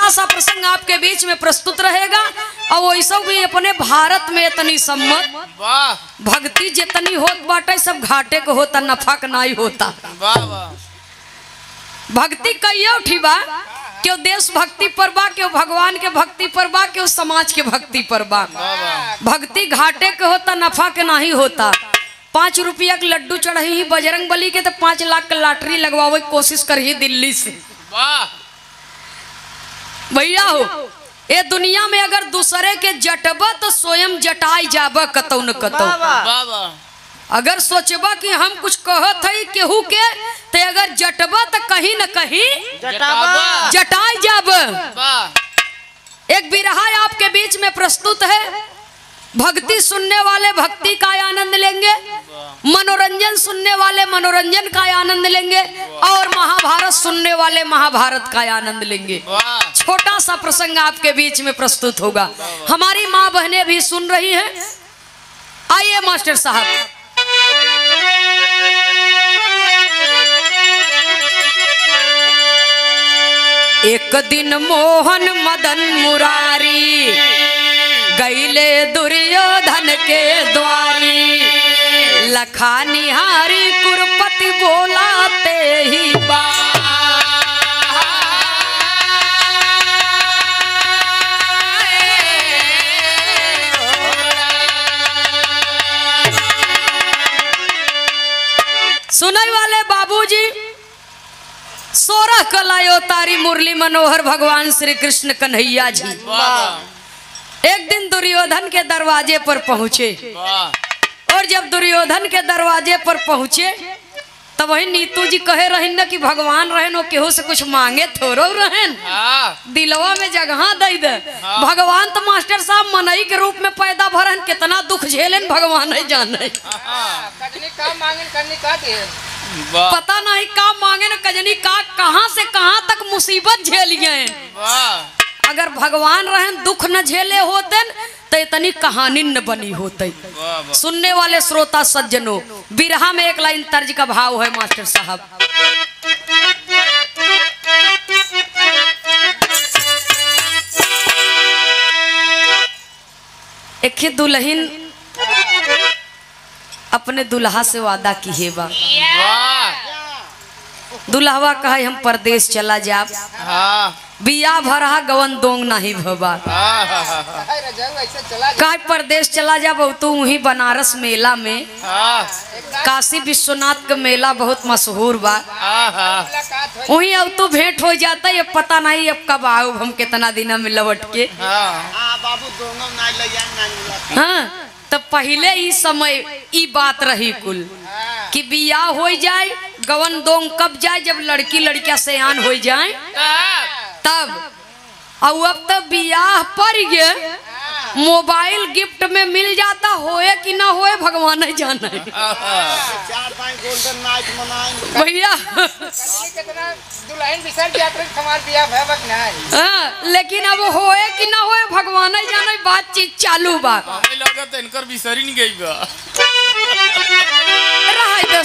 छोटा सा प्रसंग आपके बीच में प्रस्तुत रहेगा और वैसा भी अपने भारत में इतनी सम्मत भक्ति जितनी होत बाटे सब घाटे को होता, नफा का नहीं होता। भक्ति कई उठी बा, क्यों देश भक्ति पर बा, क्यों भगवान के भक्ति पर बा, क्यों समाज के भक्ति पर बा। भक्ति घाटे के होता, नफा के नहीं होता। 5 रुपया के लड्डू चढ़ी ही बजरंग बली के तो 5 लाख का लॉटरी लगवावे कोशिश करी दिल्ली से। भैया हो ये दुनिया में अगर दूसरे के जटबा तो स्वयं जटाई जाबा कतौ न कतौ। अगर सोचबा कि हम कुछ कहत है केहू के ते अगर जटबा तो कहीं न कहीं जटाई जाब। एक बिरहा आपके बीच में प्रस्तुत है। भक्ति सुनने वाले भक्ति का आनंद लेंगे, मनोरंजन सुनने वाले मनोरंजन का आनंद लेंगे और महाभारत सुनने वाले महाभारत का आनंद लेंगे। छोटा सा प्रसंग आपके बीच में प्रस्तुत होगा। हमारी माँ बहनें भी सुन रही हैं। आइए मास्टर साहब। एक दिन मोहन मदन मुरारी गईले दुर्योधन के द्वारी, लखा निहारी कुरपति बोलाते ही बा। सुनाई वाले बाबूजी 16 कलायो तारी मुरली मनोहर भगवान श्री कृष्ण कन्हैया जी एक दिन दुर्योधन के दरवाजे पर पहुंचे। और जब दुर्योधन के दरवाजे पर पहुंचे तब वही नीतू जी कहे रहन न कि भगवान रहन वो केहू से कुछ मांगे थोड़ो रहन, दिलवा में जगह दे दे। भगवान तो मास्टर साहब मनई के रूप में पैदा भरन, कितना दुख झेलन भगवान ही जाने। पता नहीं का मांगे न कजनी का कहां से कहां तक मुसीबत झेलिए। अगर भगवान रहन दुख न झेले होते तो इतनी कहानी न बनी होते। सुनने वाले श्रोता सज्जनों, बिरहा में एक लाइन तर्ज का भाव है मास्टर साहब। एक ही दुल्हन अपने दुल्हा से वादा की है बा। दुल्हवा कहे हम परदेश चला जाब, बिया भरा गवन दोंग नहीं भबा। काय परदेश चला जाब तू वहीं बनारस मेला में, काशी विश्वनाथ का मेला बहुत मशहूर बा, वहीं अब तो भेंट हो जाता है। अब पता नहीं अब कब आओ हम कितना दिन में लौट के। हाँ तब पहले ही समय ई बात रही कुल कि बिया हो जाए, गवन दोंग कब जाए जब लड़की लड़किया सयान हो जाए तब। और अब तो बियाह पर गए, मोबाइल गिफ्ट में मिल जाता, होए कि ना होए भगवान ही जाने। भैया लेकिन अब होए कि ना होए भगवान ही जाने, बातचीत चालू बा।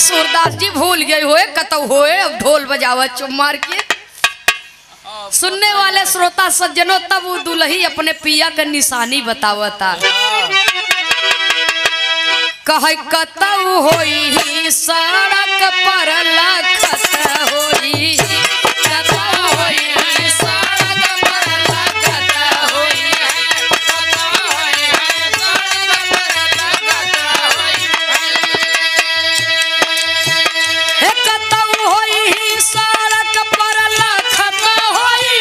सूरदास जी भूल गए होए कतौ होए, अब ढोल बजावा चुप मार के। सुनने वाले श्रोता सज्जनों, तब वो दुल्ही अपने पिया का निशानी बतावता। कहे कतौ होई सड़क पर लखत होई, कतौ होई सड़क पर लखत होई, कतौ होई सड़क पर लखत होई, कतौ होई सड़क पर लखत होई,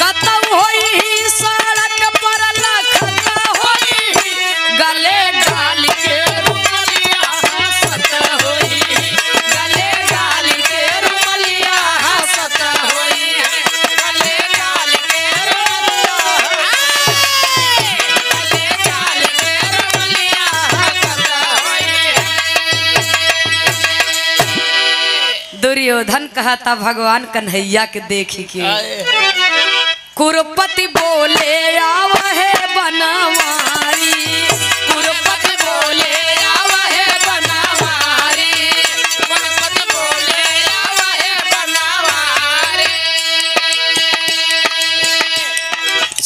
कतौ होई सड़क पर लखत होई, गले डाल के रुमलिया हंसत होई, गले डाल के रुमलिया हंसत होई, गले डाल के रुमलिया, गले डाल के रुमलिया हंसत होई। दुर्योधन कहता भगवान कन्हैया के देखी के कुरपति बोले आवहे बनवारी, कुरपति बोले आवहे बनवारी, कुरपति बोले आवहे बनवारी।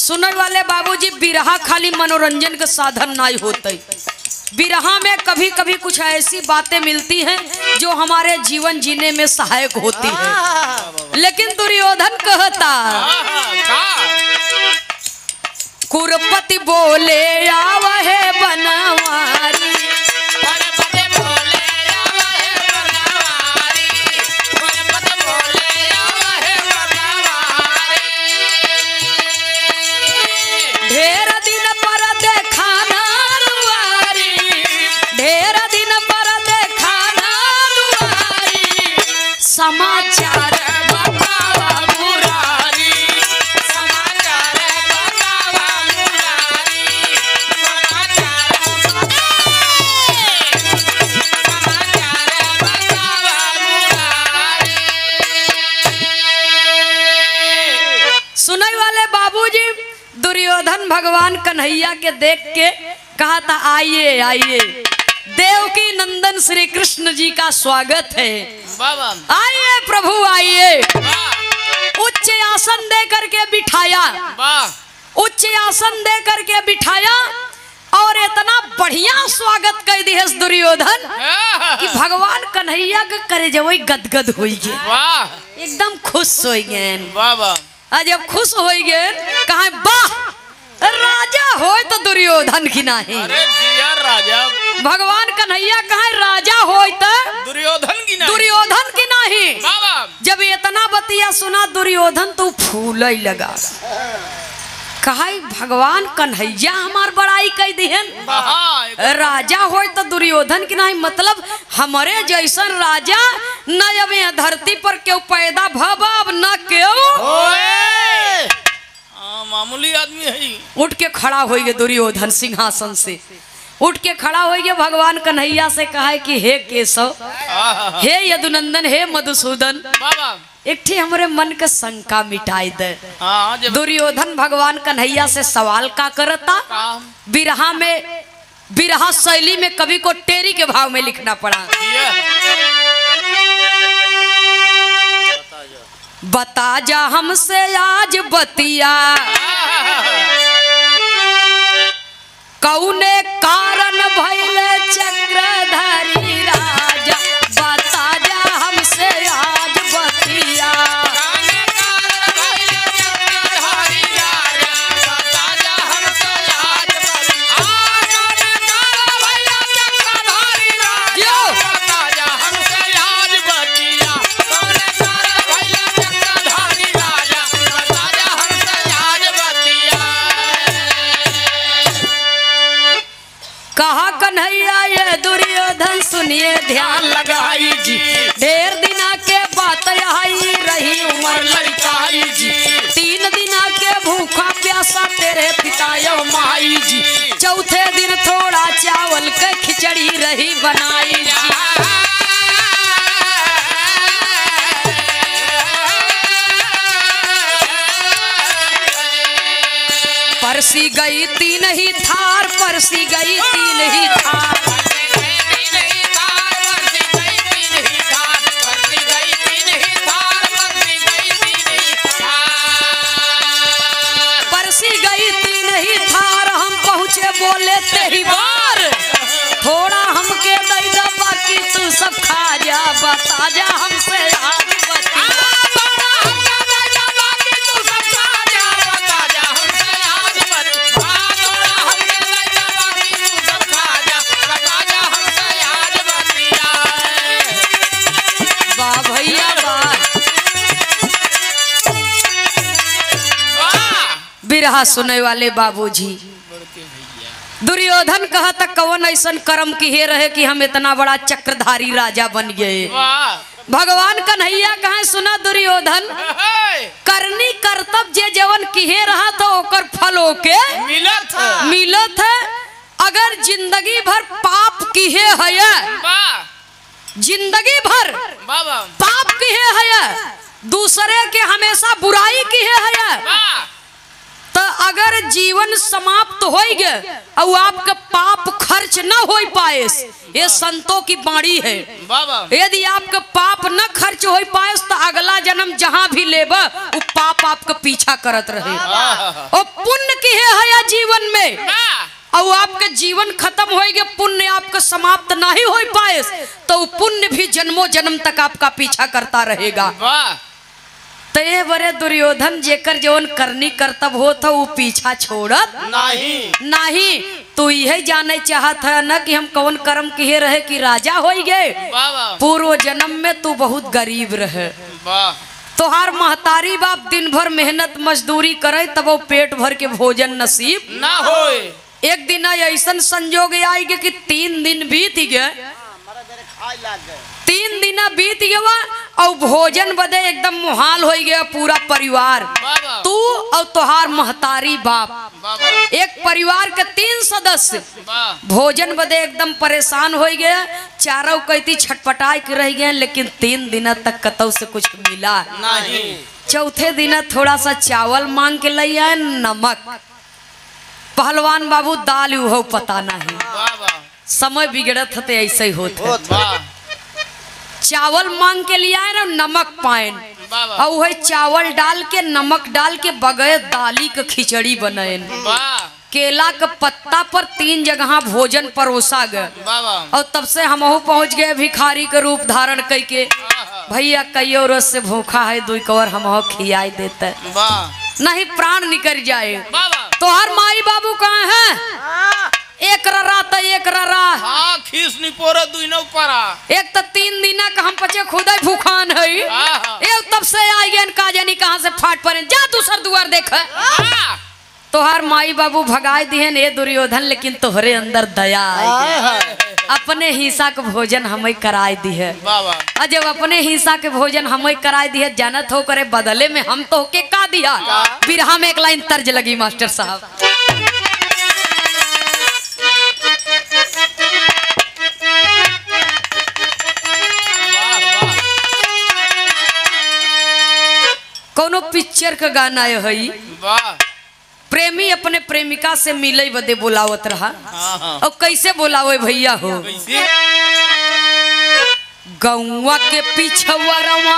सुनने वाले बाबूजी, बिरहा खाली मनोरंजन का साधन नहीं होते। बिरहा में कभी कभी कुछ ऐसी बातें मिलती हैं जो हमारे जीवन जीने में सहायक होती है। लेकिन दुर्योधन कहता, कुरपति बोले आवहे बनवारी, ढेर दिन पर देखा नारुआरी, ढेर दिन पर देखा नारुआरी, समाचार बतावा मुरारी, समाचार बतावा मुरारी, समाचार बतावा मुरारी। सुनने वाले बाबूजी, दुर्योधन भगवान कन्हैया के देख के कहा था, आइए आइए, देवकी नंदन श्री कृष्ण जी का स्वागत है, आइए प्रभु आइए। उच्च आसन दे करके बिठाया, उच्च आसन दे करके बिठाया और इतना बढ़िया स्वागत कर दी है दुर्योधन कि भगवान कन्हैया के करे जब गदगद हो गए, एकदम खुश हो गए। जब खुश हो गए, कहा वाह राजा हो तो दुर्योधन की नहीं, राजा भगवान कन्हैया कहा राजा हो तो दुर्योधन की नहीं। जब इतना बतिया सुना दुर्योधन तो फूल ही लगा, कहा भगवान कन्हैया हमार बड़ाई कह दिहन, राजा हो तो दुर्योधन की नहीं, मतलब हमारे जैसन राजा न अब यहाँ धरती पर क्यों पैदा भब न क्यों मामूली आदमी है। उठ के खड़ा हो गए दुर्योधन, सिंहासन से उठ के खड़ा हो गए, भगवान कन्हैया से कहा है कि हे केशव, हे यदुनंदन, हे मधुसूदन, एक ठे हमारे मन के शंका मिटाई दे। दुर्योधन भगवान कन्हैया से सवाल का करता, बिरहा में, बिरहा शैली में कवि को टेरी के भाव में लिखना पड़ा। बता जा हमसे आज बतिया, कौने कारण भइल चक्रधारी राजा, बता जा हमसे आज बतिया, कहा कन्हैया ये दुर्योधन सुनिए ध्यान लगाई जी, ढेर दिना के बात आई रही उम्र लड़काई जी, 3 दिना के भूखा प्यासा तेरे पिता यो माई जी, चौथे दिन थोड़ा चावल के खिचड़ी रही बनाई जी। परसी गई 3 ही थार, परसी गई 3 ही थार, परसी गई 3 ही थार, हम पहुँचे बोले तेरी बार, थोड़ा हमके दे दो बाकी तू सब खा जा, बता जा हमसे आज बतिया, बिरहा सुने वाले बाबूजी। दुर्योधन कहा था कौन ऐसन कर्म किए रहे कि हम इतना बड़ा चक्रधारी राजा बन गए। भगवान कन्हैया कहा सुना दुर्योधन, करनी कर्तव्य जे जवन किए रहा तो ओकर फल ओके मिलत है। अगर जिंदगी भर पाप किए है, जिंदगी भर पाप किए है, दूसरे के हमेशा बुराई किए है, तो अगर जीवन समाप्त हो गए और आपका पाप खर्च न हो पाए, ये संतों की बाणी है, यदि आपका पाप न खर्च हो पाए तो अगला जन्म जहाँ भी लेबा वो पाप आपका पीछा करत रहे और पुण्य की है जीवन में और आपके जीवन खत्म हो गए, पुण्य आपका समाप्त नहीं हो पाए तो पुण्य भी जन्मों जन्म तक आपका पीछा करता रहेगा। तो ये बड़े दुर्योधन जेकर जवन करनी कर्तव्य हो था वो पीछा छोड़त नहीं। तो यही जाने चाहत है न कि हम कौन कर्म किए रहे कि राजा हो गए। पूर्व जन्म में तू बहुत गरीब रहे, तोहार महतारी बाप दिन भर मेहनत मजदूरी करे तब वो पेट भर के भोजन नसीब ना होए। एक दिन ऐसा संजोग आई गए कि 3 दिन बीत गए, 3 दिन बीत गया और भोजन बदे एकदम मुहाल हो गया पूरा परिवार। तू और तोहार महतारी बाप एक परिवार के 3 सदस्य भोजन बदे एकदम परेशान हो गए। चारों कहती छटपटाई के रह गए, लेकिन 3 दिन तक कतौ से कुछ मिला नहीं। चौथे दिन थोड़ा सा चावल मांग के ले आए, नमक। पहलवान बाबू दाल हो पता नहीं, समय बिगड़त थे ऐसे ही होते। चावल मांग के लिए आए ना, नमक पाए और वही चावल डाल के नमक डाल के बगैर दाली के खिचड़ी बनाए। केला के पत्ता पर 3 जगह भोजन परोसा गए और तब से हम पहुंच गए भिखारी के रूप धारण करके। भैया कईयों रोज से भूखा है, 2 कवर हम खियाई देते नहीं प्राण निकल जाए। तो हर माई बाबू कहाँ है? एक ररा तो एक ररा खीस नहीं पोरा दुई न ऊपरा। एक तो 3 दिन का हम पचे खुद ही भूखान है, एक तब से आई गए का जानी कहाँ से फाट पड़े, जा दूसर दुआर देख। तोहार माई बाबू भगाए दिए ने दुर्योधन, लेकिन तोहरे अंदर दया आई, अपने हिस्सा के भोजन हमें कराए दी है। और जब अपने हिस्सा के भोजन हमें कराए दी है, जानत हो करे बदले में हम तो के का दिया। बिरहा में एक लाइन तर्ज लगी मास्टर साहब, कोनो पिक्चर का गाना है। प्रेमी अपने प्रेमिका से मिले बदे बोलावत रहा और कैसे बोलावे भैया हो, गौवा के पिछवरवा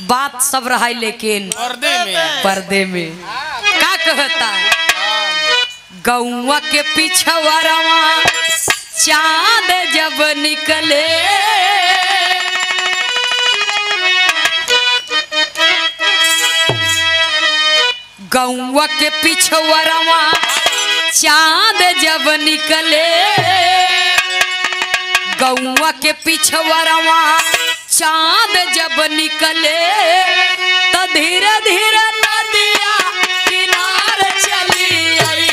बात सब रहा लेकिन पर्दे में का कहता, गौवा के पिछवरवा चाँद जब निकले गौवा के पिछवरवा चाँद जब निकले, गौवा के पिछवरवा चाँद जब निकले तो धीरे धीरे नदिया किनारे चली आई।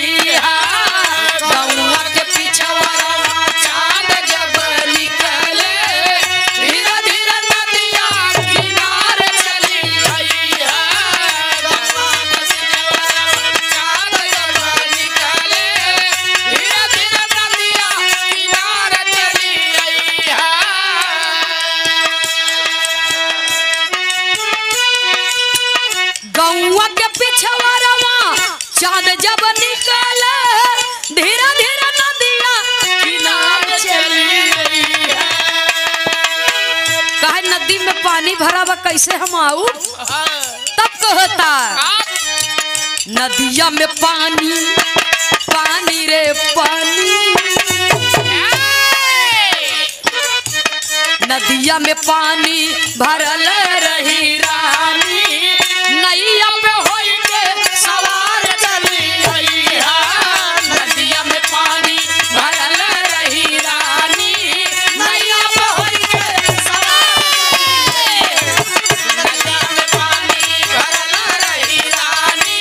गौवा के पिछवरवा चाँद जब निकले, धीरे धीरे नदिया किनारे चली आई। गौवा के पिछवरवा चाँद जब निकले, धीरे धीरे नदिया किनारे चली गई है। कहे नदी में पानी भरा बा कैसे हम आऊ, तब कहता नदिया में पानी पानी रे पानी, नदिया में पानी भरल रही रानी, नैया पे होई के सवार चली गई है। नदिया में पानी भरल रही रानी, नैया पे होई के सवार नदिया में पानी भरल रही रानी,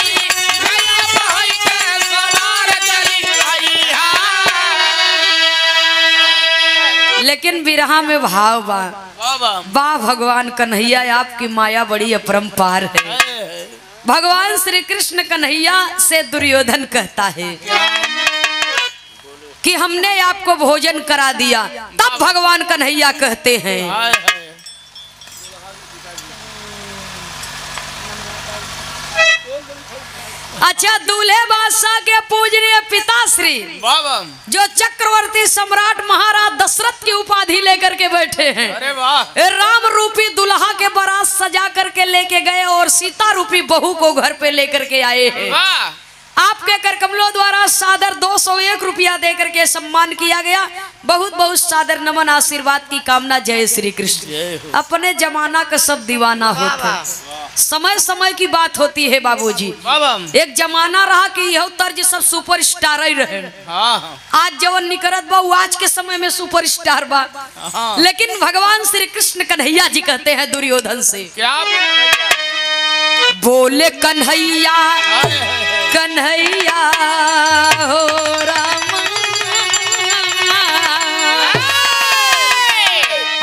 नैया पे होई के सवार चली गई है। लेकिन बिरहा में भाव बा, वाह भगवान कन्हैया आपकी माया बड़ी अपरंपार है। भगवान श्री कृष्ण कन्हैया से दुर्योधन कहता है कि हमने आपको भोजन करा दिया, तब भगवान कन्हैया कहते हैं अच्छा दूल्हे बादशाह के पूजनीय पिताश्री जो चक्रवर्ती सम्राट महाराज दशरथ की उपाधि लेकर के बैठे हैं। अरे वाह, राम रूपी दुल्हा के बारात सजा करके करके लेके गए और सीता रूपी बहू को घर पे लेकर के आए हैं। आपके कर कमलों द्वारा सादर 201 रुपया देकर के सम्मान किया गया। बहुत बहुत सादर नमन, आशीर्वाद की कामना। जय श्री कृष्ण। अपने जमाना का सब दीवाना होता, समय समय की बात होती है बाबूजी। एक जमाना रहा कि यह तर्ज सब सुपरस्टार ही रहे। आज जवन निकरत बा आज के समय में सुपरस्टार बा। लेकिन भगवान श्री कृष्ण कन्हैया जी कहते हैं दुर्योधन से, क्या बोले कन्हैया कन्हैया हो राम,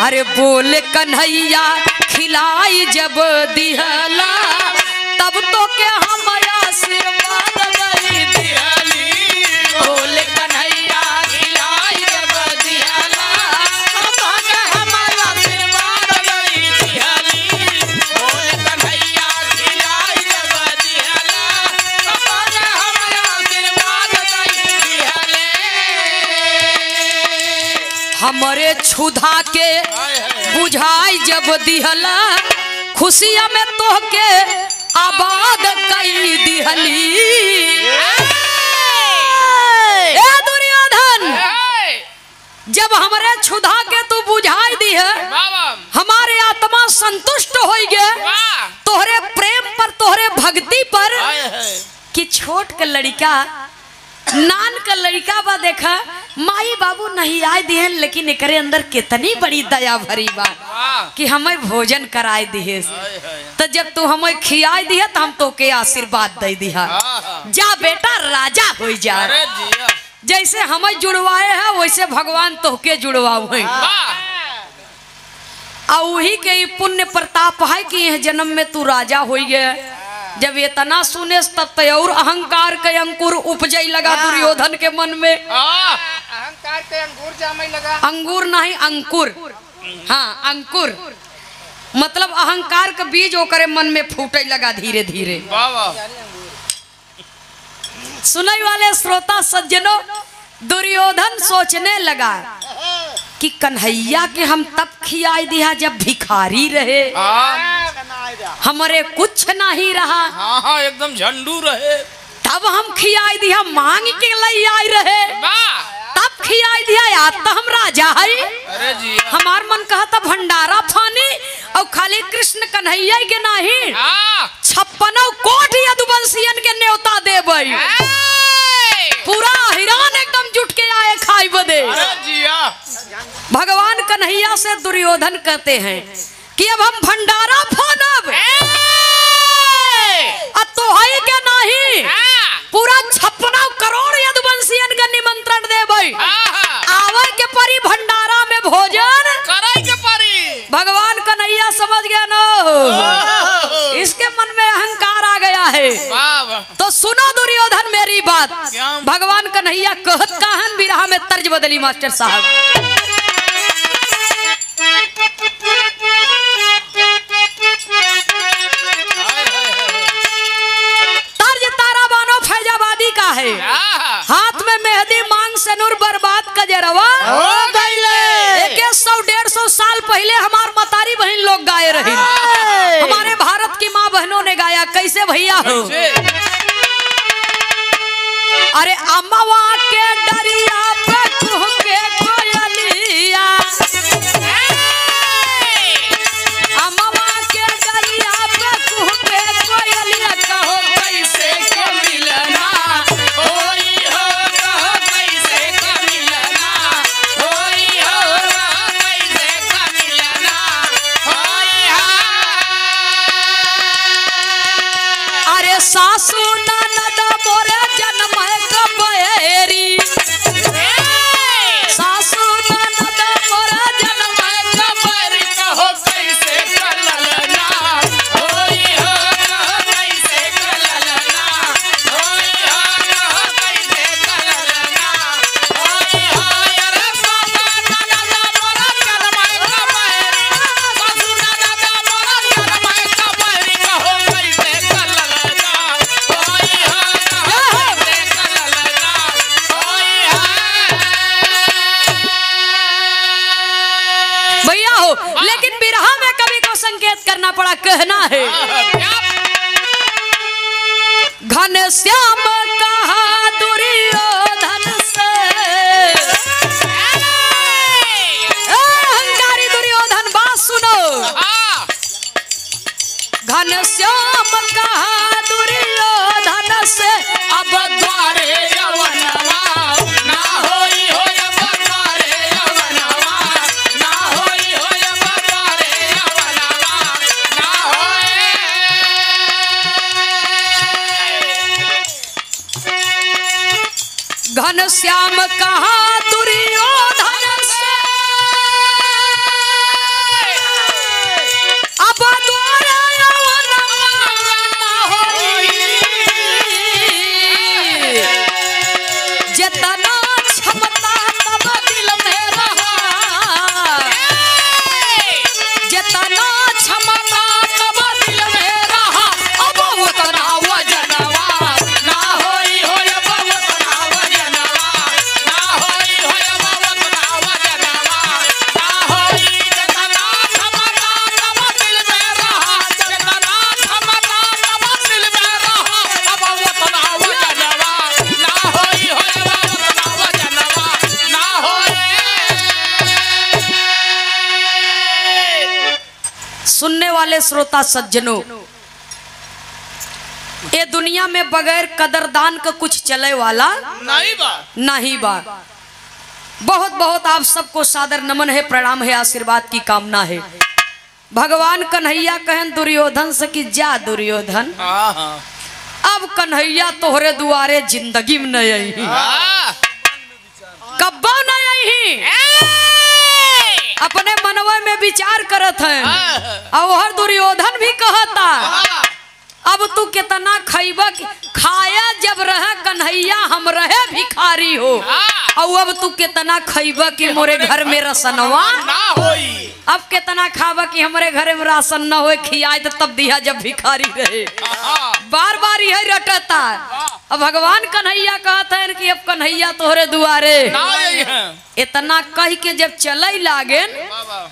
अरे बोले कन्हैया खिलाई जब दिहला तब तो के हम आशीर्वाद दई दिहली। बोले कन्हैया खिलाई जब दिहला तब तो के हम आशीर्वाद दई दिहली। बोले कन्हैया खिलाई जब दिहला तब तो के हम आशीर्वाद दई दिहले। हमरे क्षुधा के बुझाई जब दिहला खुशिया में तोहके आबाद कई दिहली। ए दुर्योधन, जब हमरे क्षुधा के तू बुझाई दी है, हमारे आत्मा संतुष्ट हो गए तोहरे प्रेम पर, तोहरे भक्ति पर। कि छोट का लड़का नान का लड़का बा, देखा माई बाबू नहीं आए दिए, लेकिन एकरे अंदर कितनी बड़ी दया भरी बा कि हमें भोजन कराए दिए। तो जब तू हमें खियाई दिए तो हम तो के आशीर्वाद दे दिया, जा बेटा राजा हो जा। जैसे हमें जुड़वाए हैं वैसे भगवान तो के जुड़वाओ है। वही के पुण्य प्रताप है कि यह जन्म में तू राजा हो गया। जब इतना सुने तब तो और अहंकार के अंकुर उपजई लगा दुर्योधन के मन में। अहंकार के अंकुर जामे लगा। अंगूर नहीं अंकुर, हाँ अंकुर मतलब अहंकार का बीज ओकरे मन में फूटे लगा धीरे धीरे। सुनने वाले श्रोता सज्जनों, दुर्योधन सोचने लगा कि कन्हैया के हम तब खियाई दिया जब भिखारी रहे, हमारे कुछ नहीं रहा। हाँ एकदम झंडू रहे। तब हम खियाई दिया मांग के लिए आई रहे, तब खियाई दिया याद तो हम राजा है। अरे जी हमार मन कहा था भंडारा फानी और खाली कृष्ण कन्हैया के नहीं 56 कोट यदुवंशियन के न्योता देबई। पूरा हिरान एकदम जुट के आए खाई बदे। भगवान कन्हैया से दुर्योधन कहते हैं कि अब हम भंडारा फानब तो है के नहीं, पूरा 56 करोड़ यदुवंशियन का निमंत्रण देबई। आवे के परी भंडारा में भोजन करे के परी। भगवान कन्हैया समझ गया ना, इसके मन में अहंकार आ गया है। तो सुनो दुर्योधन मेरी बात, भगवान कन्हैया कहत कहन बिरहा में तर्ज बदली मास्टर साहब। तर्ज तारा बानो फैजाबादी का है। हाथ में मेहंदी मांग से नूर बर्बाद कजरवा हो गईले। 100-150 साल पहले हमार मतारी बहन लोग गाए रही, हमारे भारत की माँ बहनों ने गाया। कैसे भैया हो? अरे अम्मा के डरिया पे कुह के कोयलिया, अम्मा के डरिया पे कुह के कोयलिया, कहो कैसे के मिलना होई हो, कहो कैसे के मिलना होई हो, कैसे के मिलना होई हो। अरे सासू ननद मोरे जन्म कबेरी, सासू ननद मोरे जन्म कबेरी, कहो कैसे कललना होई हो, कहो कैसे कललना होई हो, कहो कैसे कललना होई हो। अरे सासू ननद मोरे जन्म कबेरी, सासू ननद मोरे जन्म कबेरी, कहो कैसे कललना होई हो। करना पड़ा, कहना है घनश्याम कहा दुर्योधन से, हंकारी दुर्योधन बात सुनो। घनश्याम कहा दुर्योधन से अब द्वारे यवनवा ना होई हो अब द्वारे यवनवा ना होई हो अब द्वारे यवनवा ना होई। घनश्याम कहा दुर्योधन से अब द्वारे यवनवा ना होई। जितना क्षमता तब दिल में रहा, जितना क्षमता तब दिल में रहा अब उतना वजनवा ना होई हो अब उतना वजनवा ना होई हो अब उतना वजनवा ना होई। जितना क्षमता तब दिल में रहा, जितना क्षमता तब दिल में रहा अब उतना वजनवा ना होई हो अब उतना वजनवा ना होई। सुनने वाले श्रोता सज्जनों, ये दुनिया में बगैर कदरदान का कुछ चले वाला नहीं बा। बहुत बहुत आप सबको सादर नमन है, प्रणाम है, आशीर्वाद की कामना है। भगवान कन्हैया कहन दुर्योधन से कि जा दुर्योधन, अब कन्हैया तोहरे दुआरे जिंदगी में नहीं आई, कब्बा नहीं आई। अपने मनवा में विचार करत है और दुर्योधन भी कहता अब तू कितना खैबा, खाया जब रहे कन्हैया हम रहे भिखारी हो, और अब तू कितना खैबा कि मोरे घर में रसनवा ना होई। अब कितना खाबा कि हमारे घर में राशन न हो, खियाए तो तब दिया जब भिखारी रहे। बार बार यही रटता। अब भगवान कन्हैया कहते हैं कि अब कन्हैया तोहरे दुआरे इतना कह के जब चले लागे,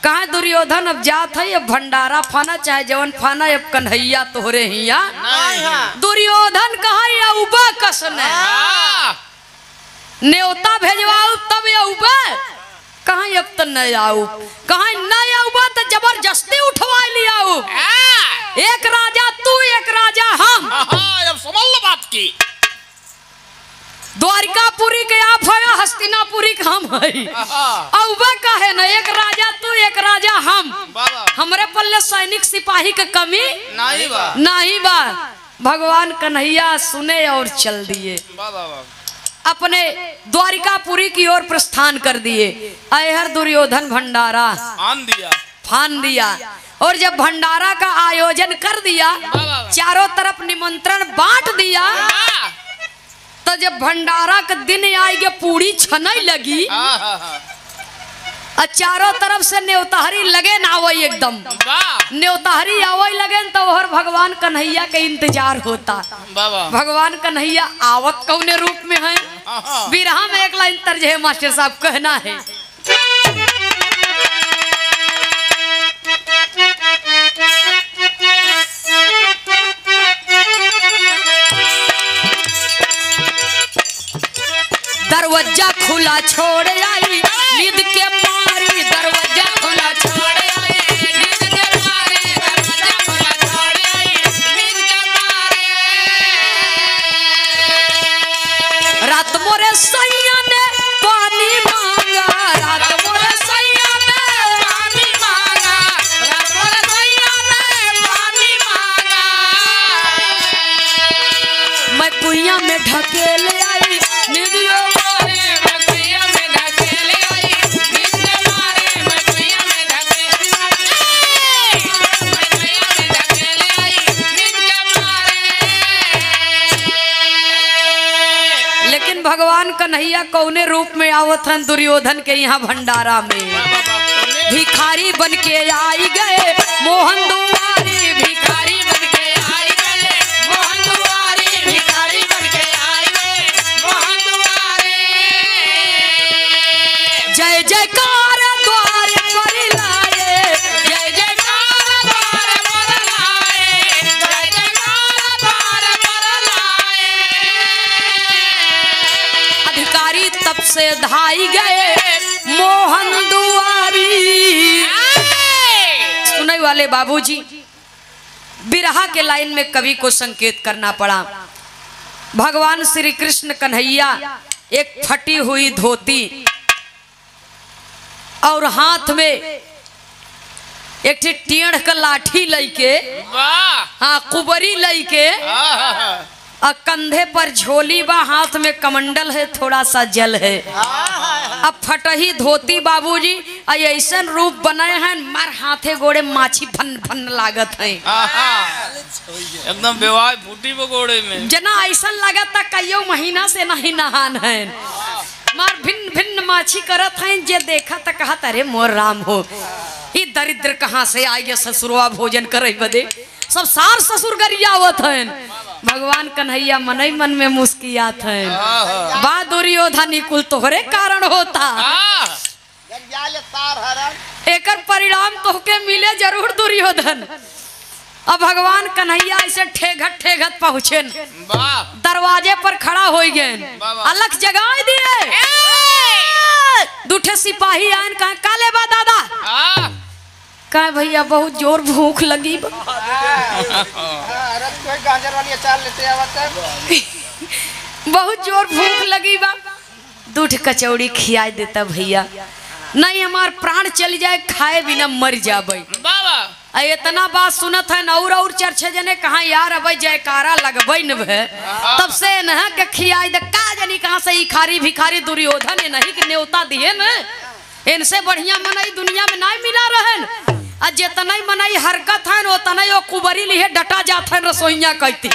कहा दुर्योधन अब जात है, अब भंडारा फाना चाहे जवन फाना, अब कन्हैया तोहरे हिया। दुर्योधन कहा उबा कसन न्योता भेजवाऊ तब उबा, कहा अब तो नहीं आऊ, कहा नहीं आऊबा तो जबरदस्ती उठवा लिया। एक राजा तू एक राजा हम, अब समझ लो बात की। द्वारिकापुरी के आप है, हस्तिनापुरी के हम है। औबा कहे न एक राजा तू एक राजा हम, हमरे पल्ले सैनिक सिपाही के कमी नहीं बा। भगवान कन्हैया सुने और चल दिए, अपने द्वारिकापुरी की ओर प्रस्थान कर दिए। अहर दुर्योधन भंडारा फान दिया, और जब भंडारा का आयोजन कर दिया, चारों तरफ निमंत्रण बांट दिया, तो जब भंडारा का दिन आएगा पूरी छनई लगी, चारों तरफ से न्योताहरी लगे ना आवई, एकदम न्योताहरी आवई लगे तो हर भगवान कन्हैया के इंतजार होता। भगवान कन्हैया आवत कौने रूप में है, बिरहा में एक लाइन तर्ज है मास्टर साहब, कहना है दरवाजा खुला छोड़ आई नींद के मारी, दरवाजा खुला छोड़ आई नींद के मारी, दरवाजा खुला छोड़ आई नींद के मारी। रात मोरे सैया ने पानी मांगा, रात मोरे सैया ने पानी मांगा, रात मोरे सैया ने पानी मांगा। मैं कुइया में ढकेल आई निदियो भगवान कन्हैया कौने रूप में आवत हन दुर्योधन के यहाँ भंडारा में। भिखारी बन के आई गए मोहन दुआरी, भिखारी बन के आई गए मोहन दुआरी, भिखारी बन के आई गए मोहन दुआरी। जय जयकार द्वार पर लाए, जय जयकार द्वार पर धाई गए मोहन दुआरी। सुनने वाले बाबूजी, बिरहा के लाइन में कवि को संकेत करना पड़ा। भगवान श्री कृष्ण कन्हैया एक फटी हुई धोती और हाथ में एक टेढ़ का लाठी लेके, हाँ कुबरी लेके, और कंधे पर झोली बा, हाथ में कमंडल है, थोड़ा सा जल है। अब फटही धोती बाबूजी ऐसा रूप बनाए हैं, मार हाथे गोड़े माछी भन भन लागत है, एकदम बेवाय फूटी गोड़े में जना ऐसा लागत था कईयों महीना से नहीं नहान है। मार भिन्न भिन्न माछी करत हैं, जे देखा तो कहा अरे मोर राम हो, ये दरिद्र कहाँ से आई ससुरवा भोजन करे बदे, सब सार ससुर गरियावत हैं। भगवान कन्हैया मन ही मन में मुस्कियात हैं, बा दुर्योधन कुल तोहरे कारण होता, एकर परिणाम तोहके मिले जरूर दुर्योधन। अब भगवान कन्हैया ऐसे ठेघत ठेघत पहुँचे, दरवाजे पर खड़ा हो गए, अलग जगा दिए। दूठे सिपाही आन कहा काले बा दादा, कहा भैया बहुत जोर भूख लगी बा। बहुत जोर भूख लगी बा, दूठ कचौड़ी खियाई देता भैया, नहीं हमार प्राण चल जाए, खाए बिना मर जाबे। इतना बात सुनत है और चर्चे जने कहा यार अब जयकारा लगबे न भे, तब से न के खियाई दे, का जनी कहां से ई खारी भिखारी दुर्योधन नहीं कि न्योता दिए न, इनसे बढ़िया मनई दुनिया में नहीं मिला रहन। आ जितना मनई हरकत है उतना वो कुबरी लिए डटा जात है, रसोइया कहती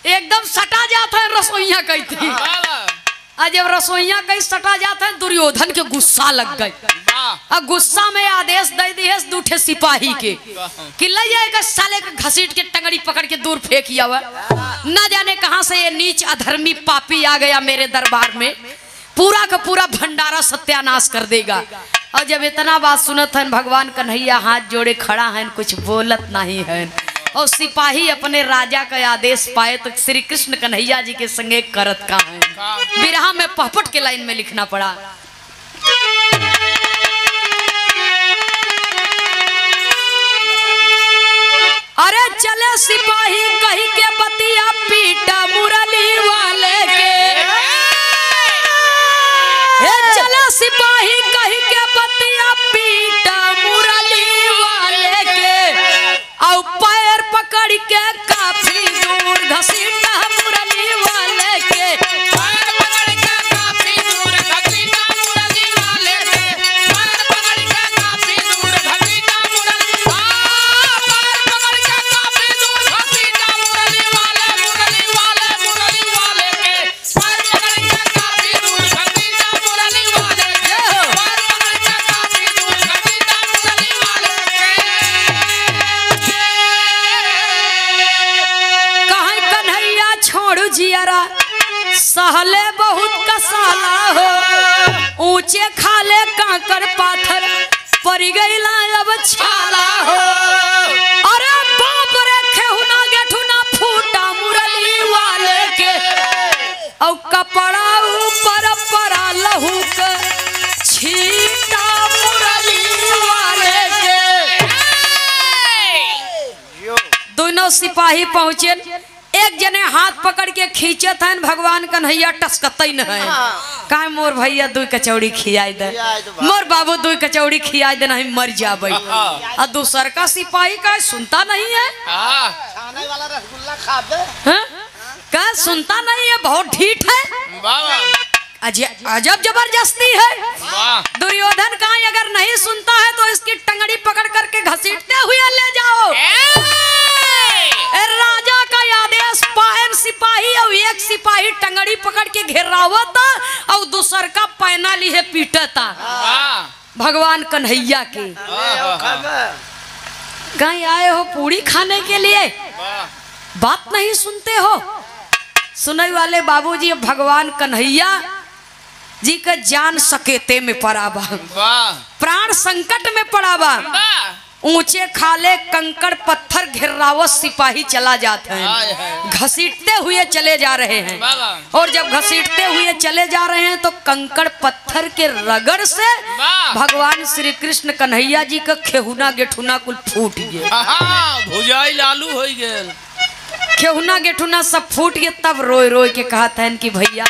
एकदम सटा जात है, रसोइया कहती। आज जब रसोइया कहीं सटा जाता है, दुर्योधन के गुस्सा लग गए, अब गुस्सा में आदेश दे दिए दूठे सिपाही के कि ले जाएगा साले के घसीट के टंगड़ी पकड़ के दूर फेंक हुआ, न जाने कहां से ये नीच अधर्मी पापी आ गया मेरे दरबार में, पूरा का पूरा भंडारा सत्यानाश कर देगा। और जब इतना बात सुनत है, भगवान कन्हैया हाथ जोड़े खड़ा है, कुछ बोलत नहीं है, और सिपाही अपने राजा का आदेश पाए तो श्री कृष्ण कन्हैया जी के संगे करत का है। बिरहा में पहपट के लाइन में लिखना पड़ा। अरे चले सिपाही कही के बतिया पीटा मुरली वाले के, चले सिपाही कही के बतिया पीटा मुरली वाले के, और पैर पकड़ के काफी दूर घसीटा मुरली वाले के, पैर पकड़ के काफी दूर घसीटा मुरली वाले के, पैर पकड़ के काफी दूर घसीटा मुरली, पैर पकड़ के काफी दूर घसीटा मुरली वाले के, पैर पकड़ के काफी दूर घसीटा मुरली वाले के, पैर पकड़ के काफी दूर घसीटा मुरली वाले के। कहीं कन्हैया छोड़ जियरा सहले बहुत कसाला हो, ऊंचे खाले कांकर पाथर पड़ गईला अब छाला हो, अरे बाप रे खेहुना गेठुना फूटा मुरली वाले के, और कपड़ा ऊपर पड़ा लहू के छीटा मुरली वाले के। दोनों सिपाही पहुंचे, एक जने हाथ पकड़ के खींचे थे, भगवान कन्हैया टसकत न है, कहा मोर भैया दू कचौड़ी खियाई दे, मोर बाबू दू कचौड़ी खियाई दे, नहीं मर जाबे। और दूसर का सिपाही का सुनता नहीं है, क्या सुनता नहीं है, बहुत ढीठ है, अजब जबरदस्ती है। दुर्योधन का अगर नहीं सुनता है तो इसकी टंगड़ी पकड़ करके घसीटते हुए ले जाओ। राजा का आदेश पायन सिपाही और एक सिपाही टंगड़ी पकड़ के घेरावता और दूसर का पैना लिए पीटता भगवान कन्हैया के। कहीं आए हो पूरी खाने के लिए, बात नहीं सुनते हो। सुनने वाले बाबूजी, भगवान कन्हैया जी का जान सकेते में पड़ा बा, प्राण संकट में पड़ा बा। ऊंचे खाले कंकड़ पत्थर घिर्रावत सिपाही चला जाते हैं, घसीटते हुए चले जा रहे हैं। और जब घसीटते हुए चले जा रहे हैं तो कंकड़ पत्थर के रगड़ से भगवान श्री कृष्ण कन्हैया जी का खेहुना गेठुना कुल फूट गए, भुजाई लालू हो गए, खेहुना गेठुना सब फूट गए। तब रोए रोए के कहा था कि भैया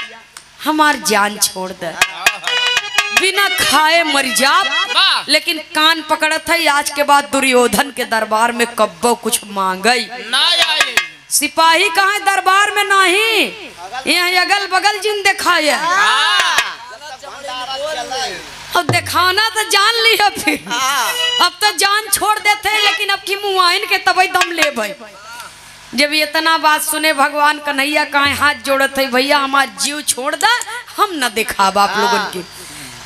हमार जान छोड़ दे, बिना खाए मर जा। लेकिन कान पकड़त है, आज के बाद दुर्योधन के दरबार में कब्बो कुछ मांगई ना आई। सिपाही कहाँ है दरबार में? नहीं, यहाँ अगल बगल जिन दिखाए। अब दिखाना तो जान लिया, फिर अब तो जान छोड़ देते हैं, लेकिन अब की मुआइन के तब दम ले भाई। जब इतना बात सुने भगवान कन्हैया कहाँ हाथ जोड़त है, भैया हमारा जीव छोड़ दा, हम न दिखाब आप लोगन की।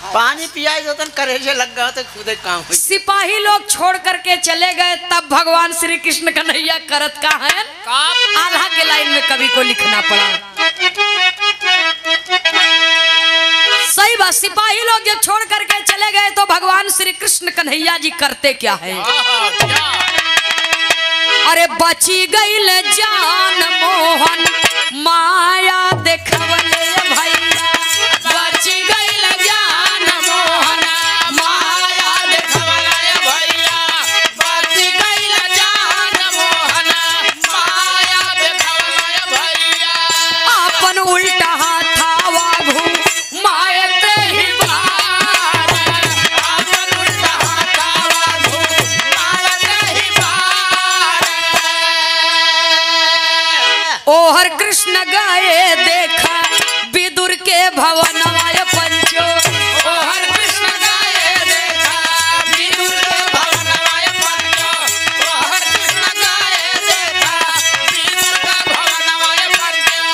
पानी पिया तो करेजे लग गया तो खुद काम हुई। सिपाही लोग छोड़ करके चले गए। तब भगवान श्री कृष्ण कन्हैया करत का है, आल्हा के लाइन में कवि को लिखना पड़ा। सही बात, सिपाही लोग जब छोड़ करके चले गए तो भगवान श्री कृष्ण कन्हैया जी करते क्या है? अरे बची गईल जान मोहन माया देखवले भैया, बची गईल जान मोहन माया देखवले भैया, बची गईल जान मोहन माया देखवले भैया। अपन उल्टा हाथावा घुमाते ही बार, अपन उल्टा हाथावा घुमाते ही बार। ओहर कृष्ण गाए देखा विदुर के भवनवाय पंचो, ओहर कृष्ण गाए देखा विदुर के भवनवाय पंचो, ओहर कृष्ण गाए देखा विदुर का भवनवाय पंचो।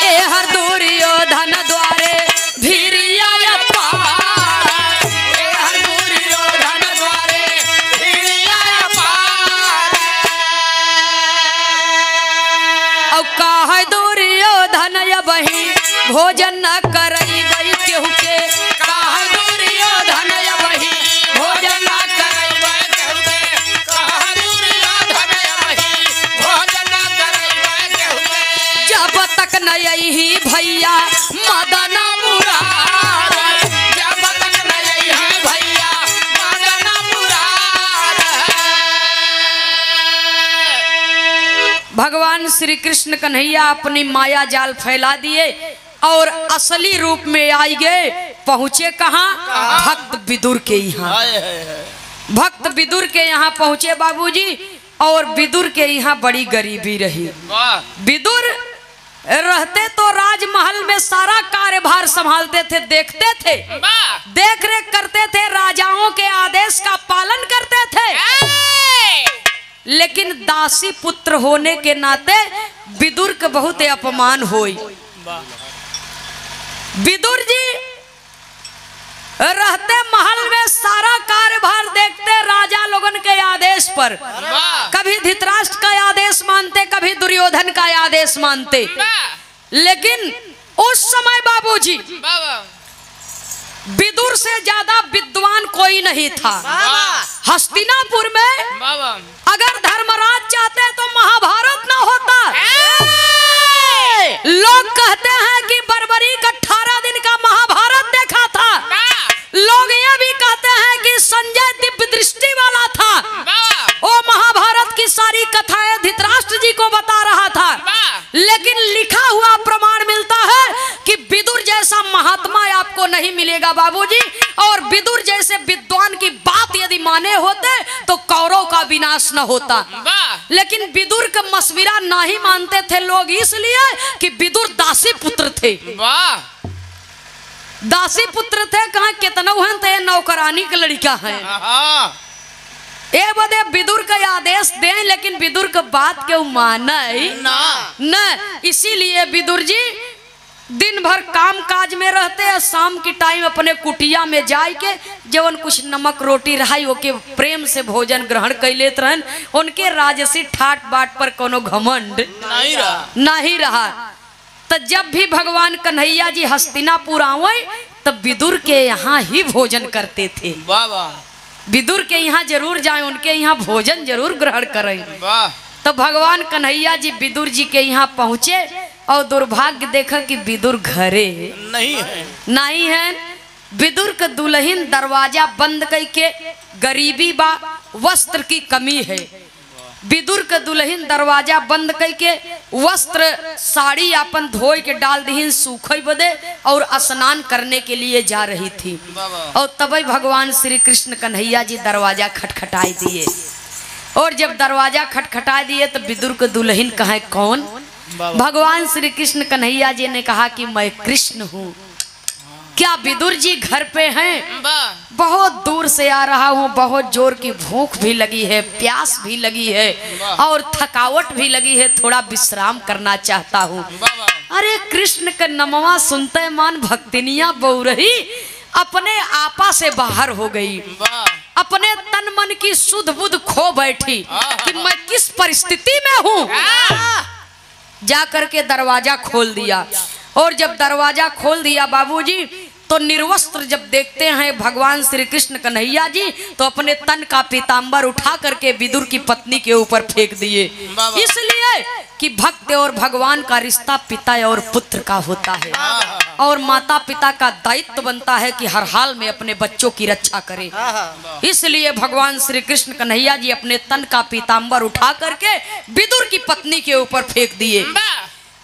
एहर दुर्योधन द्वारे भीरिया पार, एहर दुर्योधन द्वारे भीरिया पार। औ काहे दुर्योधन बही भोजन न करई गई केहू के, काहे दुर्योधन बही भोजन न करई केहू के, काहे दुर्योधन बही भोजन न करई केहू के। जब तक न यही भैया मदन मुरार, जब तक न यही भैया मदन मुरार। भगवान श्री कृष्ण कन्हैया अपनी माया जाल फैला दिए और असली रूप में आई गए। पहुंचे कहाँ? भक्त विदुर के यहाँ। भक्त विदुर के यहाँ पहुंचे बाबूजी, और विदुर के यहाँ बड़ी गरीबी रही। विदुर रहते तो राजमहल में सारा कार्यभार संभालते थे, देखते थे, देख रेख करते थे, राजाओं के आदेश का पालन करते थे। लेकिन दासी पुत्र होने के नाते विदुर के बहुत अपमान हुई। विदुर जी रहते महल में सारा कार्यभार देखते राजा लोगन के आदेश पर, कभी धृतराष्ट्र का आदेश मानते, कभी दुर्योधन का आदेश मानते। लेकिन उस समय बाबूजी विदुर से ज्यादा विद्वान कोई नहीं था। हस्तिनापुर में अगर धर्मराज चाहते तो महाभारत ना होता। लोग कहते हैं कि बर्बरी का 18 दिन का महाभारत देखा था। लोग ये भी कहते हैं कि संजय दिव्य दृष्टि वाला था, वो महाभारत की सारी कथाएं धृतराष्ट्र जी को बता रहा था। लेकिन लिखा हुआ प्रमाण मिलता है कि विदुर जैसा महात्मा आपको नहीं मिलेगा बाबूजी। और विदुर जैसे विद्वान की बात यदि माने होते तो कौरव का विनाश न होता। लेकिन विदुर का मशविरा नहीं मानते थे लोग, इसलिए कि विदुर दासी पुत्र थे। दासी पुत्र थे, कहाँ कितना थे, नौकरानी का लड़का है। ए बदे विदुर का आदेश दें, लेकिन विदुर का बात क्यों माने न। इसीलिए विदुर जी दिन भर काम काज में रहते हैं, शाम की टाइम अपने कुटिया में जाए के जवन कुछ नमक रोटी रहाई ओके प्रेम से भोजन ग्रहण कर लेते रहन। उनके राजसी ठाट बाट पर कोनो घमंड नहीं रहा। तो जब भी भगवान कन्हैया जी हस्तिनापुर आवे तब विदुर के यहाँ ही भोजन करते थे। विदुर के यहाँ जरूर जाएं, उनके यहाँ भोजन जरूर ग्रहण करें। वाह तो भगवान कन्हैया जी विदुर जी के यहाँ पहुँचे और दुर्भाग्य देखा कि विदुर घरे नहीं है। विदुर के दुल्हन दरवाजा बंद करके, गरीबी बा, वस्त्र की कमी है। विदुर के दुल्हन दरवाजा बंद करके वस्त्र साड़ी अपन धोई के डाल दीन सूखे बदे और स्नान करने के लिए जा रही थी। और तभी भगवान श्री कृष्ण कन्हैया जी दरवाजा खटखटाई दिए। और जब दरवाजा खटखटा दिए तो विदुर के दुल्हन कहे कौन? भगवान श्री कृष्ण कन्हैया जी ने कहा कि मैं कृष्ण हूँ। क्या विदुर जी घर पे हैं? बहुत दूर से आ रहा हूँ, बहुत जोर की भूख भी लगी है, प्यास भी लगी है और थकावट भी लगी है, थोड़ा विश्राम करना चाहता हूँ। अरे कृष्ण का नमवा सुनते मान भक्तिनिया बौरही अपने आपा से बाहर हो गई, अपने तन मन की सुध बुध खो बैठी कि मैं किस परिस्थिति में हूँ। जा करके दरवाजा खोल दिया। और जब दरवाजा खोल दिया बाबूजी तो निर्वस्त्र जब देखते हैं भगवान श्री कृष्ण कन्हैया जी तो अपने तन का पीताम्बर उठा करके विदुर की पत्नी के ऊपर फेंक दिए। इसलिए कि भक्त और भगवान का रिश्ता पिता और पुत्र का होता है और माता पिता का दायित्व बनता है कि हर हाल में अपने बच्चों की रक्षा करे। इसलिए भगवान श्री कृष्ण कन्हैया जी अपने तन का पीताम्बर उठा करके विदुर की पत्नी के ऊपर फेंक दिए।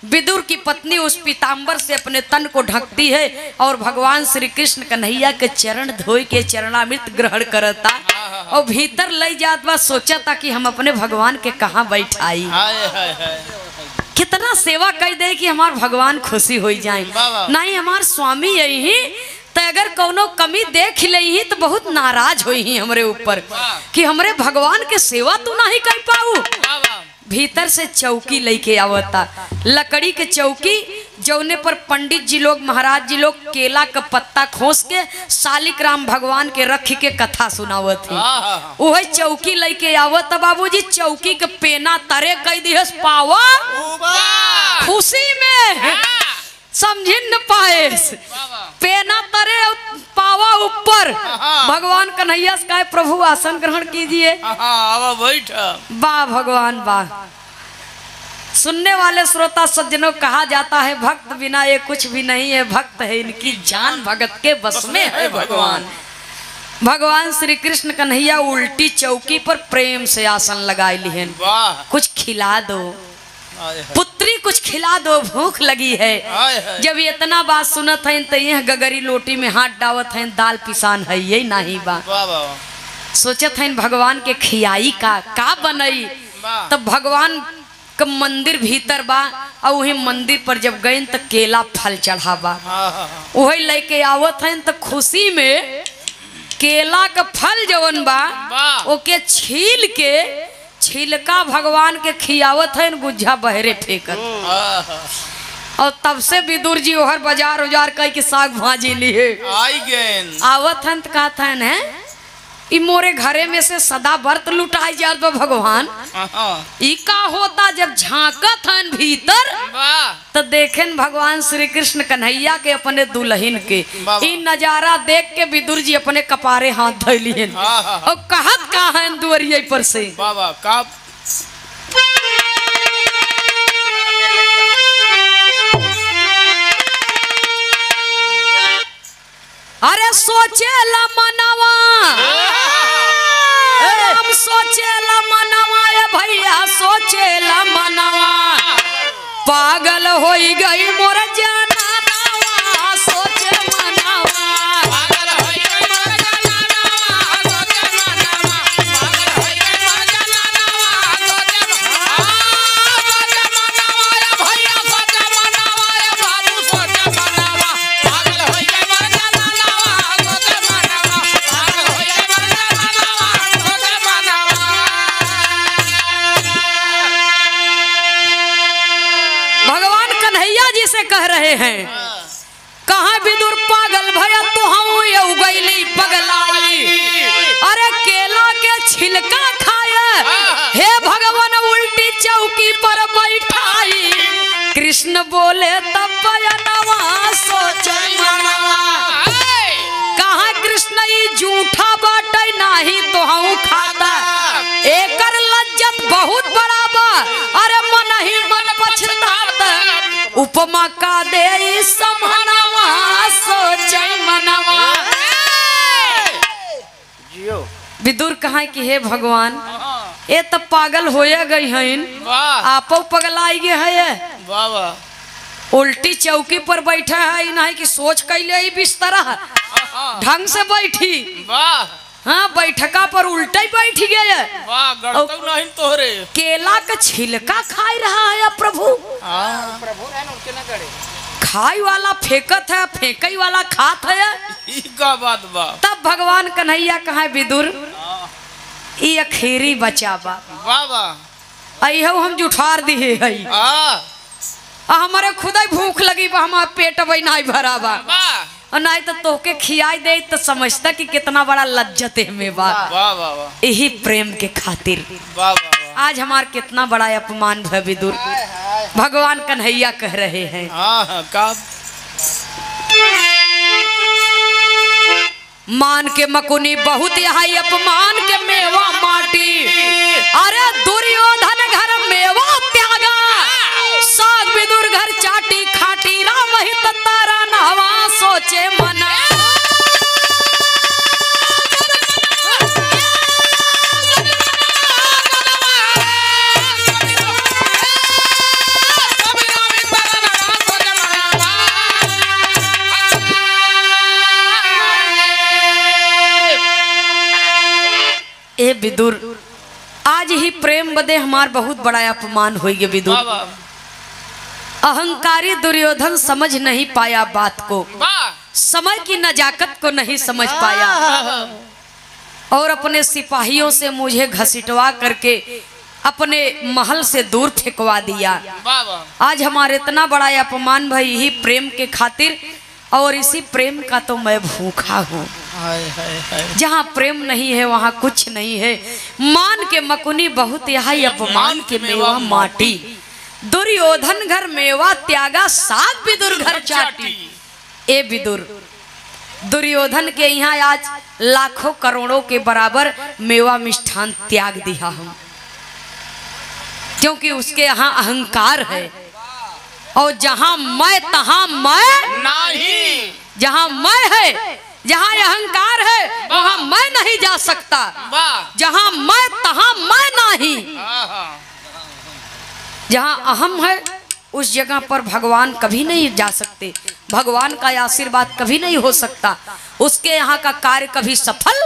विदुर की पत्नी उस पीताम्बर से अपने तन को ढकती है और भगवान श्री कृष्ण कन्हैया के चरण धोई के चरणामृत ग्रहण करता और भीतर ले जात बा सोचा था कि हम अपने भगवान के कहाँ बैठाई, कितना सेवा कर दे कि हमार भगवान खुशी हो जाए। नहीं हमार स्वामी यही तो अगर कोनो कमी देख ही तो बहुत नाराज हुई हमरे ऊपर कि हमरे भगवान के सेवा तू नहीं कर पाऊ। भीतर से चौकी लेके आवता, लकड़ी के चौकी जौने पर पंडित जी लोग महाराज जी लोग केला का पत्ता खोस के शालिक राम भगवान के रख के कथा सुनावत थी। वह चौकी लेके आवत बाबूजी, चौकी के पेना तरे कई दिवस पावा खुशी में समझ न पाए, पेना तरे पावा ऊपर। भगवान कन्हैया से कहे प्रभु आसन ग्रहण कीजिए। वाह भगवान वाह। सुनने वाले श्रोता सज्जनों, कहा जाता है भक्त बिना ये कुछ भी नहीं है, भक्त है इनकी जान भगत के बस में है भगवान। भगवान श्री कृष्ण कन्हैया उल्टी चौकी पर प्रेम से आसन लगाए लिहन। कुछ खिला दो पुत्री, कुछ खिला दो, भूख लगी है। जब इतना बात सुनत है तो यह गगरी लोटी में हाथ डावत है, दाल पिसान है यही नहीं बा। सोचत है भगवान के खियाई का बनई। तब भगवान का मंदिर भीतर बा और वही मंदिर पर जब गए तो केला फल चढ़ावा, वही लेके आवत है तो खुशी में केला का फल जवन बा ओके छील के छिलका भगवान के खियावत है, गुज्जा बहरे फेंकत। और तब से विदुर जी ओहर बाजार उजार कई के साग भाजी लिए आवत हन, कहत है ई मोरे घरे में से सदा व्रत लुटाई जात बा भगवान। ई का होता जब झांकत हन भीतर तो देखें भगवान श्री कृष्ण कन्हैया के अपने दुल्हन के। ई नजारा देख के विदुर जी अपने कपारे हाथ धैलियन और कहत का है दुआरिये पर से अरे सोचेला मनवा, हम सोचेला मनवा भैया सोचेला मनवा, पागल होई गई मोर जाना नवा, सोचे मनवा पागल होई गई मोर जाना नवा, सोचे मनवा पागल होई गई मोर जाना नवा, सोचे मनवा भैया सोचे मनवा बाबू सोचे मनवा, पागल होई गई मोर जाना नवा, सोचे मनवा पागल होई गई मोर जाना नवा, सोचे मनवा। भगवान कन्हैया जी से कह रहे हैं कहाँ विदुर पागल भया तो हम गईली पगलाई, अरे केला के छिलका खाए हे भगवान उल्टी चौकी पर बैठाई। कृष्ण बोले तब बयनवा सोचे मनवा, कहाँ कृष्ण ई झूठा बाटे नाही तोहू खाता एकर लज्जत बहुत बड़ा बा अरे मन ही मन पछतात उपमा का दे समनवा सोचे मनवा। जियो विदुर कहा कि हे भगवान ये तो पागल होया गई हइन आपो पगलाई गे है बाबा उल्टी चौकी पर बैठा है नहीं कि सोच कैले ही बिस्तरा ढंग से बैठी वाह हाँ बैठका पर उल्टा ही बैठ गए वाह गड़तौ नहीं तोहरे केला का छिलका खाई रहा है प्रभु प्रभु रहन उनके ना गड़े खाई वाला फेंकत है फेंकई वाला खात है ई का बात बा। तब भगवान कन्हैया कहा विदुर ये अखेरी बचा बा बाबा अहो हम जुठार दिए है हमारे खुद ही भूख लगी बा हमारा पेट वही नहीं भरा बा और नहीं तो तोके खियाई दे तो समझता कि कितना बड़ा लज्जत है में बा यही प्रेम के खातिर आज हमार कितना बड़ा अपमान है विदुर भगवान कन्हैया कह रहे हैं मान के मकुनी बहुत यहाँ अपमान के मेवा माटी अरे दुर्योधन घर मेवा त्यागा साग विदुर घर चाटी खाटी राम ही तारा नहवा सोचे मना। ए विदुर आज ही प्रेम बदे हमार बहुत बड़ा अपमान हो गया विदुर। अहंकारी दुर्योधन समझ नहीं पाया बात को समय की नजाकत को नहीं समझ पाया और अपने सिपाहियों से मुझे घसीटवा करके अपने महल से दूर फेंकवा दिया। आज हमारे इतना बड़ा अपमान भाई यही प्रेम के खातिर और इसी प्रेम का तो मैं भूखा हूँ। जहाँ प्रेम नहीं है वहाँ कुछ नहीं है। मान के मकुनी बहुत यहाँ अपमान के मेवा माटी दुर्योधन घर मेवा त्यागा साग विदुर घर चाटी। ए विदुर दुर्योधन के यहाँ आज लाखों करोड़ों के बराबर मेवा मिष्ठान त्याग दिया हम क्योंकि उसके यहाँ अहंकार है और जहाँ मैं तहाँ मैं नहीं, जहाँ मैं है जहाँ अहंकार है वहाँ मैं नहीं जा सकता, जहाँ मैं तहाँ मैं नहीं। जहाँ अहम है उस जगह पर भगवान कभी नहीं जा सकते, भगवान का आशीर्वाद कभी नहीं हो सकता, उसके यहाँ का कार्य कभी सफल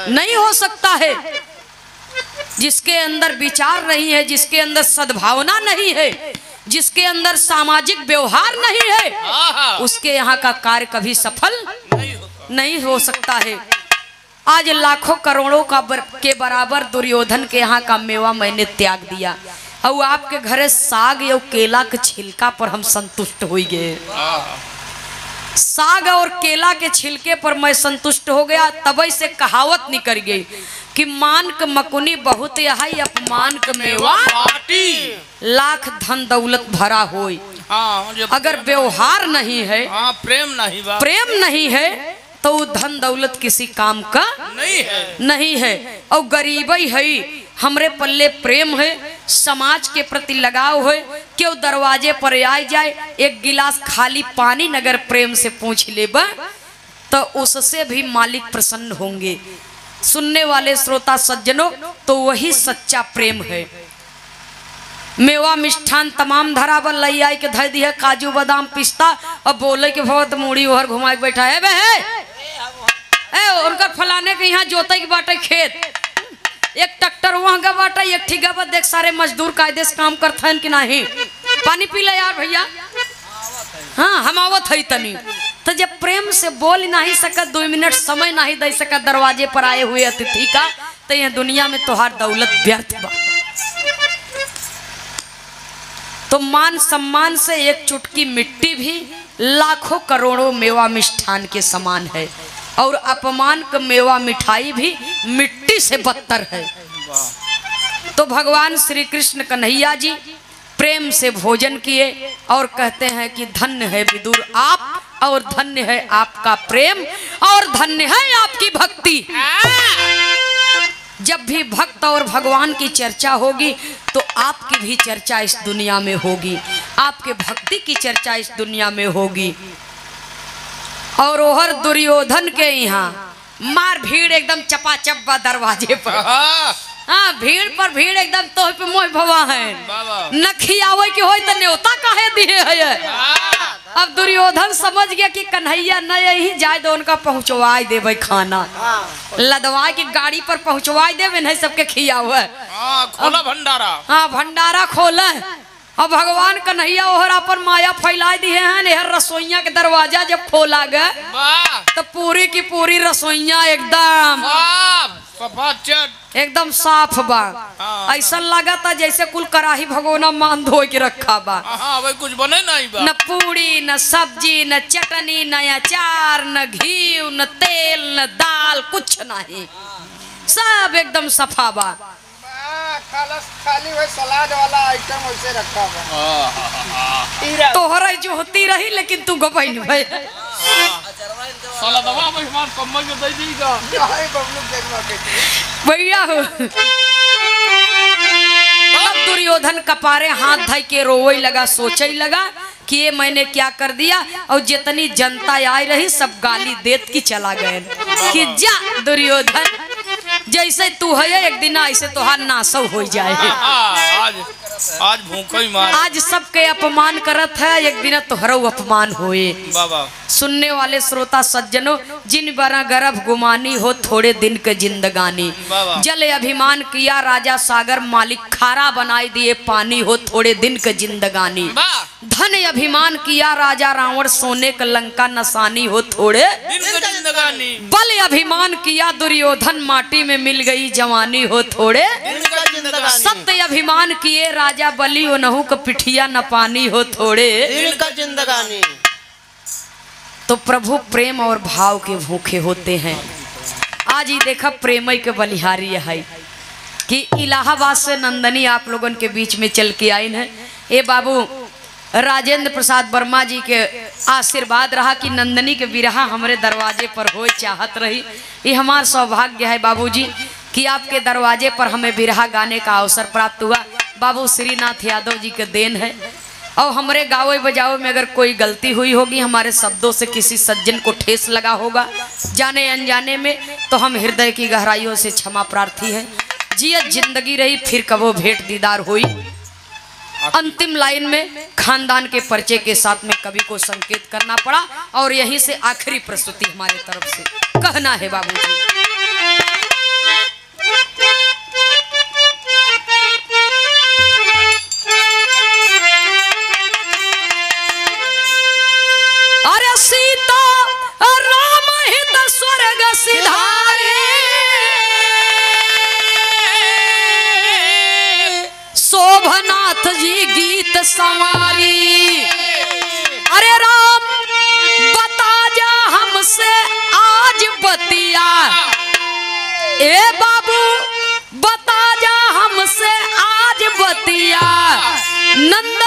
नहीं हो सकता है। जिसके अंदर विचार नहीं है, जिसके अंदर सद्भावना नहीं है, जिसके अंदर सामाजिक व्यवहार नहीं है, उसके यहाँ का कार्य कभी सफल नहीं हो सकता है। आज लाखों करोड़ों का के बराबर दुर्योधन के यहाँ का मेवा मैंने त्याग दिया और आपके घरे साग या केला के छिलका पर हम संतुष्ट हो गए। साग और केला के छिलके पर मैं संतुष्ट हो गया। तभी से कहावत निकल गई कि मान के मकुनी बहुत यही अपमान के मेवा लाख धन दौलत भरा होई। अगर व्यवहार नहीं है, प्रेम नहीं है तो धन दौलत किसी काम का नहीं है। और गरीबी है, हमरे पल्ले प्रेम है, समाज के प्रति लगाव है। क्यों दरवाजे पर आ जाए एक गिलास खाली पानी नगर प्रेम से पूछ लेबा तो उससे भी मालिक प्रसन्न होंगे। सुनने वाले श्रोता सज्जनों, तो वही सच्चा प्रेम है। मेवा मिष्ठान तमाम धरावल लई आई के धर दी है, काजू बादाम पिस्ता और बोले के बहुत मूड़ी ओहर घुमा के बैठा है। उनका फलाने के यहाँ जोते के बाटे खेत, एक ट्रैक्टर वहाँ का बाटा, एक ठीका पर देख सारे मजदूर कायदे से काम करते हैं कि नहीं। पानी पी ले यार भैया। हाँ हम आवत है तनी तो जब प्रेम से बोल नहीं सकत, 2 मिनट समय नहीं दे सकत दरवाजे पर आए हुए अतिथि का, तो यह दुनिया में तोहार दौलत व्यर्थ बा। तो मान सम्मान से एक चुटकी मिट्टी भी लाखों करोड़ों मेवा मिष्ठान के समान है और अपमान का मेवा मिठाई भी मिट्टी से बदतर है। तो भगवान श्री कृष्ण कन्हैया जी प्रेम से भोजन किए और कहते हैं कि धन्य है विदुर आप, और धन्य है आपका प्रेम, और धन्य है आपकी भक्ति। जब भी भक्त और भगवान की चर्चा होगी तो आपकी भी चर्चा इस दुनिया में होगी, आपके भक्ति की चर्चा इस दुनिया में होगी। और ओहर दुर्योधन के यहाँ मार भीड़ एकदम चपाचप बा दरवाजे पर। हाँ, भीड़ पर भीड़ एकदम तो पे मोह भवा है न खियावे के होय त न्योता काहे दिए है। अब दुर्योधन समझ गया कि कन्हैया न यही जाए तो उनका पहुंचवाई देवे खाना, लदवा की गाड़ी पर पहुंचवाई देवे नहीं सबके खियावे। खोला भंडारा। हाँ, भंडारा खोले। अब भगवान कन्हैया ओहरा पर माया फैला दिए हैं। यह रसोईया के दरवाजा जब खोला गया तो पूरी की पूरी रसोईया एकदम साफ बा। ऐसा लगा था जैसे कुल कराही भगोना मान धो के रखा बा। भाई कुछ बने नहीं बा। न पूरी न सब्जी न चटनी न अचार न घी न तेल न दाल, कुछ नहीं, सब एकदम सफा बा। खाली वही सलाद वाला आइटम वैसे रखा हुआ। तोहरा जो होती रही लेकिन तू गबई भाई सलादवा मेहमान कम्मल में दे दीगा। हाय बबलू देखवा के भैया हो। अब दुर्योधन कपारे हाथ धई के रोवे लगा, सोचे लगा कि ये मैंने क्या कर दिया। और जितनी जनता आई रही सब गाली देत की चला गए कि जा दुर्योधन, जैसे तू है एक दिन ऐसे तोहार नासव हो जाए। आज भूखो ही मार। आज सबके अपमान करत है, एक दिन तोहरो अपमान होए। बाबा सुनने वाले श्रोता सज्जनों, जिन बरा गर्भ गुमानी हो थोड़े दिन के जिंदगानी। जल अभिमान किया राजा सागर, मालिक खारा बनाई दिए पानी हो थोड़े दिन के जिंदगानी। धन अभिमान किया राजा रावण, सोने का लंका नसानी हो थोड़े दिन के जिंदगानी। बल अभिमान किया दुर्योधन, माटी में मिल गई जवानी हो थोड़े दिन का जिंदगानी। सत्य अभिमान किए राजा बलि, ओनहु का पिठिया न पानी हो थोड़े दिन का जिंदगानी। तो प्रभु प्रेम और भाव के भूखे होते हैं। आज ही देखा प्रेमई के बलिहारी है कि इलाहाबाद से नंदनी आप लोगों के बीच में चल के आई है। ए बाबू राजेंद्र प्रसाद वर्मा जी के आशीर्वाद रहा कि नंदनी के विरहा हमारे दरवाजे पर हो चाहत रही। ये हमारा सौभाग्य है बाबूजी कि आपके दरवाजे पर हमें विरहा गाने का अवसर प्राप्त हुआ। बाबू श्रीनाथ यादव जी के देन है। और हमारे गावे बजावे में अगर कोई गलती हुई होगी, हमारे शब्दों से किसी सज्जन को ठेस लगा होगा जाने अनजाने में, तो हम हृदय की गहराइयों से क्षमा प्रार्थी हैं। जियत जिंदगी रही फिर कबो भेंट दीदार हुई। अंतिम लाइन में खानदान के परिचय के साथ में कवि को संकेत करना पड़ा और यहीं से आखिरी प्रस्तुति हमारे तरफ से कहना है बाबूजी। अरे सीता राम हित स्वर्ग सिधारे, शोभनाथ जी गीत संवारी। अरे राम बता जा हमसे आज बतिया, ए बाबू बता जा हमसे आज बतिया। नंद